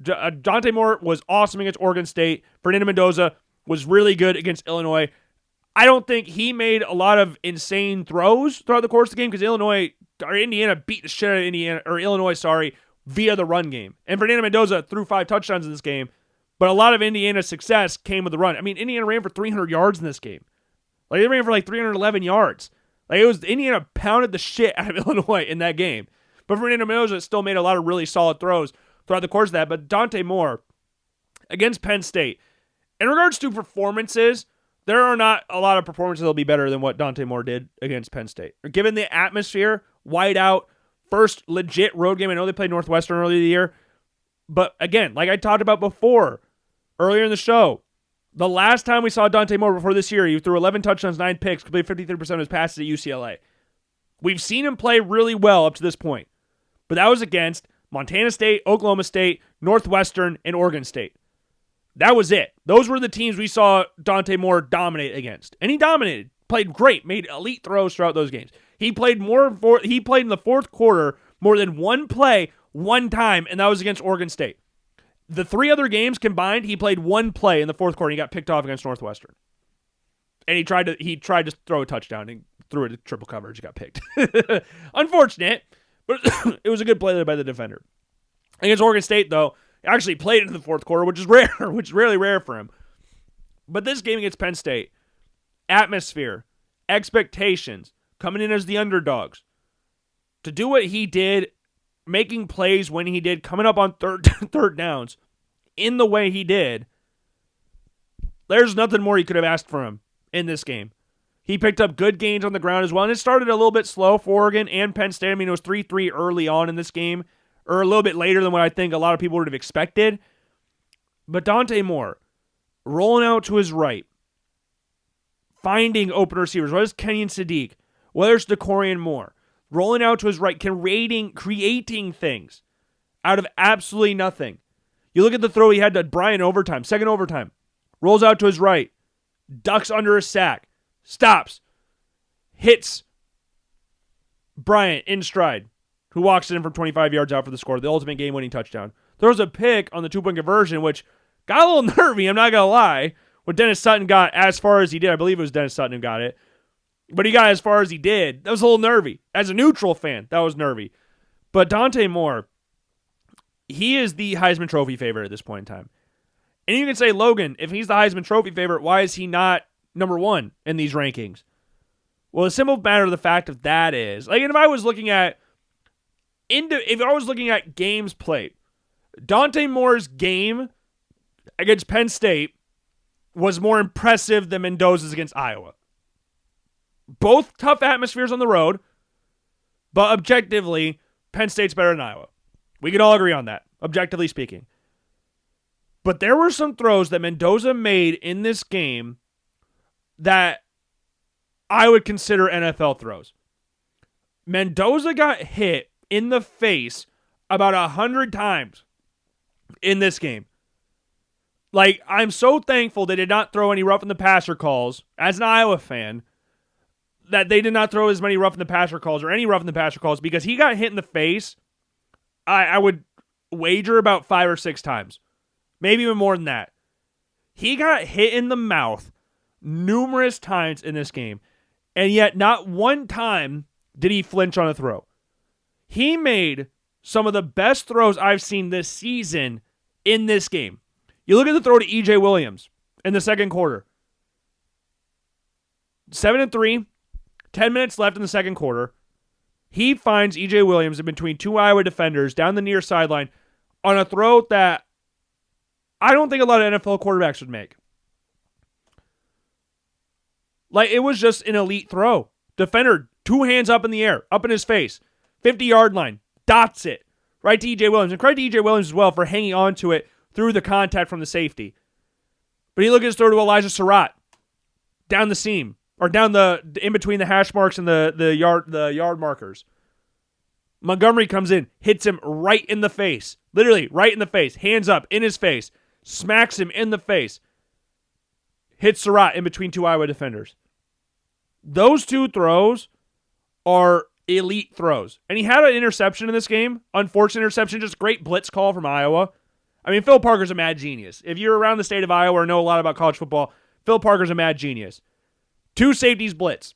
Dante Moore was awesome against Oregon State. Fernando Mendoza was really good against Illinois. I don't think he made a lot of insane throws throughout the course of the game because Indiana beat the shit out of Illinois, via the run game. And Fernando Mendoza threw 5 touchdowns in this game, but a lot of Indiana's success came with the run. I mean, Indiana ran for 300 yards in this game. Like, they ran for like 311 yards. Like, Indiana pounded the shit out of Illinois in that game. But Fernando Mendoza still made a lot of really solid throws throughout the course of that. But Dante Moore, against Penn State, in regards to performances, there are not a lot of performances that will be better than what Dante Moore did against Penn State. Given the atmosphere, whiteout, first legit road game. I know they played Northwestern earlier in the year. But again, like I talked about before, earlier in the show, the last time we saw Dante Moore before this year, he threw 11 touchdowns, 9 picks, completed 53% of his passes at UCLA. We've seen him play really well up to this point. But that was against Montana State, Oklahoma State, Northwestern, and Oregon State. That was it. Those were the teams we saw Dante Moore dominate against. And he dominated. Played great. Made elite throws throughout those games. He played in the fourth quarter more than one play one time, and that was against Oregon State. The 3 other games combined, he played one play in the fourth quarter, and he got picked off against Northwestern. And he tried to throw a touchdown and threw it to triple coverage. He got picked. Unfortunate, but it was a good play by the defender. Against Oregon State, though, actually played into the fourth quarter, which is rare, which is really rare for him. But this game against Penn State, atmosphere, expectations, coming in as the underdogs, to do what he did, making plays when he did, coming up on third downs in the way he did, there's nothing more you could have asked for him in this game. He picked up good gains on the ground as well, and it started a little bit slow for Oregon and Penn State. I mean, it was 3-3 early on in this game, or a little bit later than what I think a lot of people would have expected. But Dante Moore, rolling out to his right, finding open receivers, whether it's Kenyon Sadiq, whether it's DeCorian Moore, rolling out to his right, creating things out of absolutely nothing. You look at the throw he had to Brian overtime, second overtime, rolls out to his right, ducks under a sack, stops, hits Bryant in stride, who walks in from 25 yards out for the score, the ultimate game-winning touchdown. Throws a pick on the 2-point conversion, which got a little nervy, I'm not going to lie, when Dennis Sutton got as far as he did. I believe it was Dennis Sutton who got it. But he got as far as he did. That was a little nervy. As a neutral fan, that was nervy. But Dante Moore, he is the Heisman Trophy favorite at this point in time. And you can say, Logan, if he's the Heisman Trophy favorite, why is he not number 1 in these rankings? Well, the simple matter of the fact of that is, like, if I was looking at games played, Dante Moore's game against Penn State was more impressive than Mendoza's against Iowa. Both tough atmospheres on the road, but objectively, Penn State's better than Iowa. We can all agree on that, objectively speaking. But there were some throws that Mendoza made in this game that I would consider NFL throws. Mendoza got hit in the face about 100 times in this game. Like, I'm so thankful they did not throw any roughing the passer calls as an Iowa fan, that they did not throw as many roughing the passer calls or any roughing the passer calls, because he got hit in the face, I would wager about 5 or 6 times. Maybe even more than that. He got hit in the mouth numerous times in this game, and yet not one time did he flinch on a throw. He made some of the best throws I've seen this season in this game. You look at the throw to E.J. Williams in the second quarter. 7-3, 10 minutes left in the second quarter. He finds E.J. Williams in between 2 Iowa defenders down the near sideline on a throw that I don't think a lot of NFL quarterbacks would make. Like, it was just an elite throw. Defender, 2 hands up in the air, up in his face. 50-yard line, dots it. Right to E.J. Williams. And credit to E.J. Williams as well for hanging on to it through the contact from the safety. But he looked at his throw to Elijah Surratt. Down the seam. Or down the in between the hash marks and the yard markers. Montgomery comes in, hits him right in the face. Literally, right in the face. Hands up, in his face. Smacks him in the face. Hits Surratt in between 2 Iowa defenders. Those 2 throws are elite throws. And he had an interception in this game. Unfortunate interception, just great blitz call from Iowa. I mean, Phil Parker's a mad genius. If you're around the state of Iowa or know a lot about college football, Phil Parker's a mad genius. 2 safeties blitz.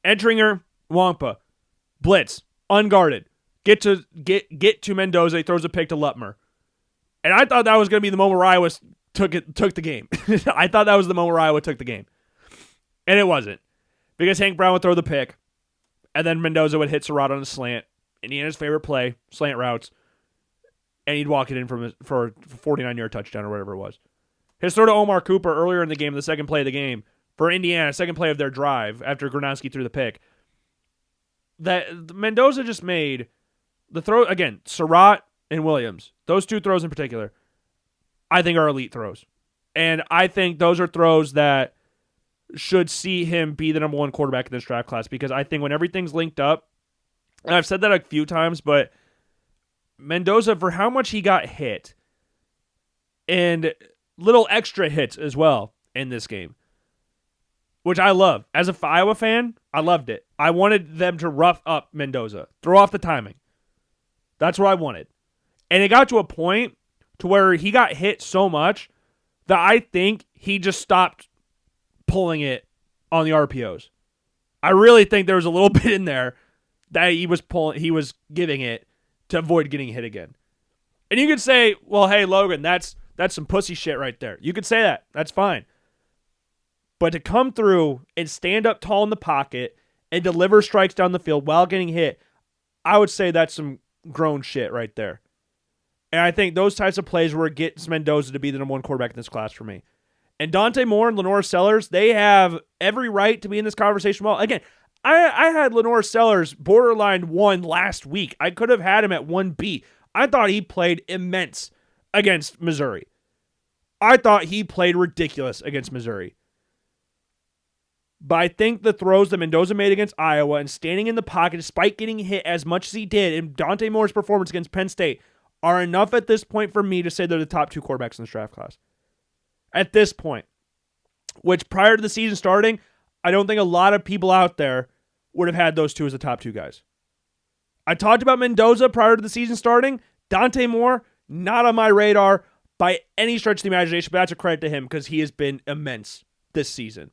Entringer, Wampa. Blitz. Unguarded. Get to Mendoza. He throws a pick to Lutmer. And I thought that was going to be the moment where Iowa took the game. I thought that was the moment where Iowa took the game. And it wasn't. Because Hank Brown would throw the pick. And then Mendoza would hit Surratt on a slant. Indiana's favorite play. Slant routes. And he'd walk it in for a 49-yard touchdown or whatever it was. His throw to Omar Cooper earlier in the game, the second play of the game, for Indiana, second play of their drive after Gronowski threw the pick. That Mendoza just made the throw, again, Surratt and Williams. Those 2 throws in particular, I think are elite throws. And I think those are throws that should see him be the number 1 quarterback in this draft class, because I think when everything's linked up, and I've said that a few times, but Mendoza, for how much he got hit, and little extra hits as well in this game, which I love. As a Iowa fan, I loved it. I wanted them to rough up Mendoza, throw off the timing. That's what I wanted. And it got to a point to where he got hit so much that I think he just stopped pulling it on the RPOs. I really think there was a little bit in there that he was giving it to avoid getting hit again. And you could say, well, hey, Logan, that's some pussy shit right there. You could say that. That's fine. But to come through and stand up tall in the pocket and deliver strikes down the field while getting hit, I would say that's some grown shit right there. And I think those types of plays where it gets Mendoza to be the number 1 quarterback in this class for me. And Dante Moore and Lenore Sellers, they have every right to be in this conversation. Well, again, I had Lenore Sellers borderline 1 last week. I could have had him at 1B. I thought he played immense against Missouri. I thought he played ridiculous against Missouri. But I think the throws that Mendoza made against Iowa and standing in the pocket despite getting hit as much as he did, and Dante Moore's performance against Penn State are enough at this point for me to say they're the top 2 quarterbacks in this draft class. At this point. Which prior to the season starting, I don't think a lot of people out there would have had those 2 as the top 2 guys. I talked about Mendoza prior to the season starting. Dante Moore, not on my radar by any stretch of the imagination, but that's a credit to him because he has been immense this season.